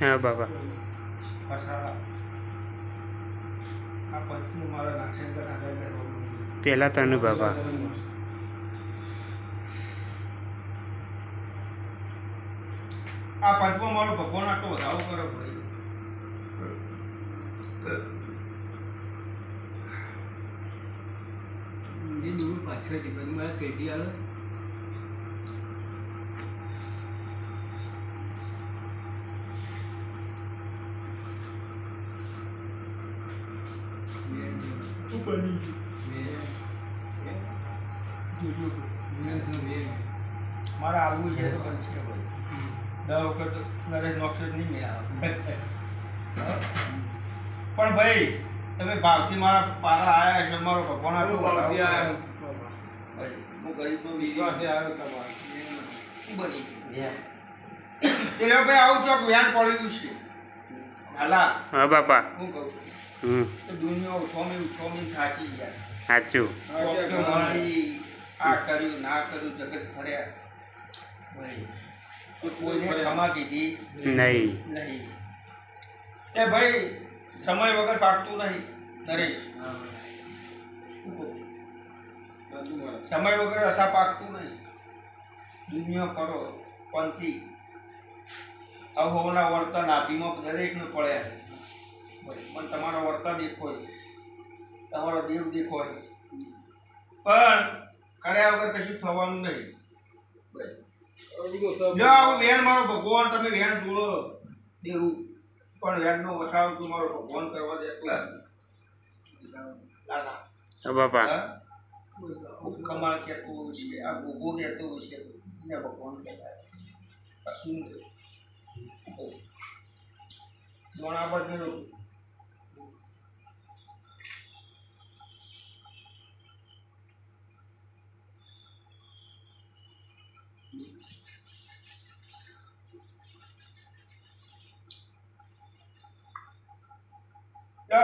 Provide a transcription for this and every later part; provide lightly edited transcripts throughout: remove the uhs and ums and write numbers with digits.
હા બાપા પેલા તને બાપા આ પાંચમો મારો ભગવાન આટલો વધારો કરો ભાઈ એ દૂર પાછળથી પછી મારે પેટી આવે મારે આવવું છે તો પણ છે ભાઈ 10 વખત નરેશ નોક્ષર નહીં મેળવે પણ ભાઈ તમે ભાવથી મારા પારા આયા છે મારો ભગવાન આટલો ભાવથી આયા ભાઈ હું ગરીબનો વિશ્વાસે આવ્યો તમારો શું બની એટલે ભાઈ આવું ચોક વ્યાન પડ્યું છે હાલા હા બાપા હું કહું હમ તો દુનિયા ઉઠોમી સાચી ગયા સાચું આ કર્યું ના કર્યું જગત ફર્યા ભાઈ તો કોઈને ક્ષમા કીધી નહીં એ ભાઈ સમય વગર પાકતું નહીં નરેશ સમય વગર રસા પાકતું નહીં દુનિયા કરો પંથી અહોના વર્તન આપીમાં દરેકને પડ્યા છે પણ તમારો વર્તન દેખો તમારો દેવ દેખો પણ કર્યા વગર કશું થવાનું નહીં જો આવું વેણ મારો ભગવાન તમે વેણ જોડો દેવું પણ વેણનો વસાવ તું મારો ભગવાન કરવા દેતો લાલા હા બાપા કમાલ કહેતું છે આ ભોગો કહેતો છે એને ભગવાન કહેતા કશું ઘણા બધું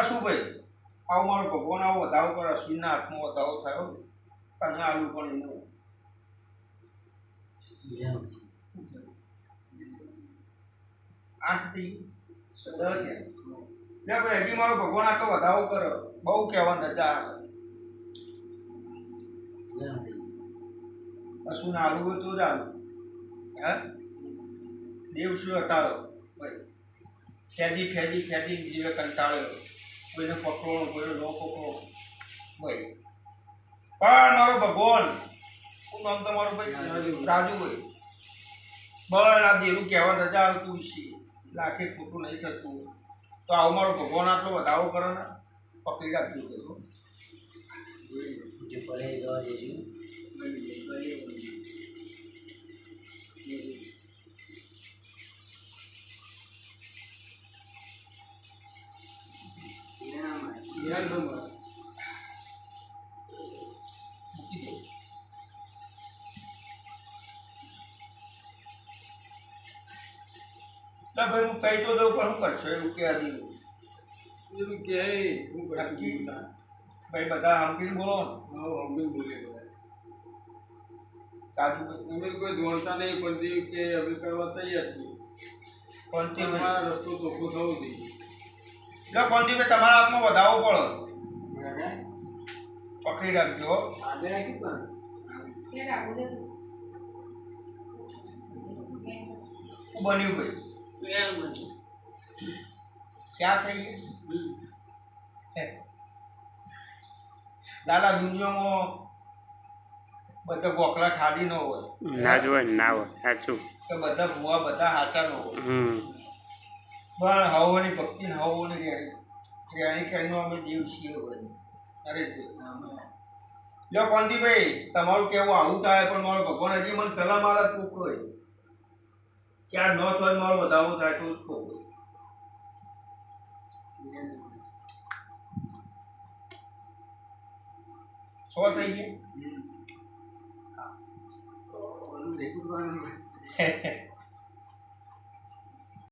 શું ભાઈ આવો મારો ભગવાન આવો વધાવો કરે અશ્વિનના હાથમાં વધાવો થયો અને આલુ પણ એનો આઠથી 10 લે ભાઈ હજી મારો ભગવાન આટલો વધાવો કરે બહુ કહેવા નજા અશ્વિન આલુ હોય તો જ આલુ હે દેવ શું હટાડો ભાઈ ખેદી જીવે કંટાળ્યો કોઈને પકડો કોઈને ન પકડો ભાઈ પણ મારો ભગવાન શું નામ તમારું ભાઈ રાજુભાઈ બસ આ દેરું કહેવા રજા આવતું છે લાખે ખોટું નહીં થતું તો આવું મારો ભગવાન આટલો વધાવો કરે ને પકડી રાખજો કરું જે પડે જવા દેજો ભાઈ હું કહી તો દઉં પણ શું કરશો એવું કે દીધું એવું કે હું નક્કી ભાઈ બધા હમકીને બોલો હમણાં બોલે કાજુ અમે કોઈ દોડતા નહીં પડતી કે અમે કરવા તૈયાર છીએ પણ તમારા રસ્તો ચોખ્ખો થવો જોઈએ એટલે કોનથી તમારા હાથમાં વધાવો પડે પકડી રાખજો આજે રાખી પણ શું બન્યું ભાઈ ક્યાં થઈ ગયું લાલા દુનિયામાં બધા ગોખલા ખાડી ન હોય ના જ હોય ના હોય સાચું કે બધા ભૂવા બધા સાચા ન હોય હમ પણ હવોની ભક્તિ ને હવોની રેણી કરીને અમે જીવ છીએ ભાઈ અરે લ્યો કોંતીભાઈ તમારું કેવું આવું થાય પણ મારો ભગવાન હજી મને પેલા મારા કોક હોય ચાર ન થાય મારો વધારો થાય તો જ કોક સો થઈ ગયા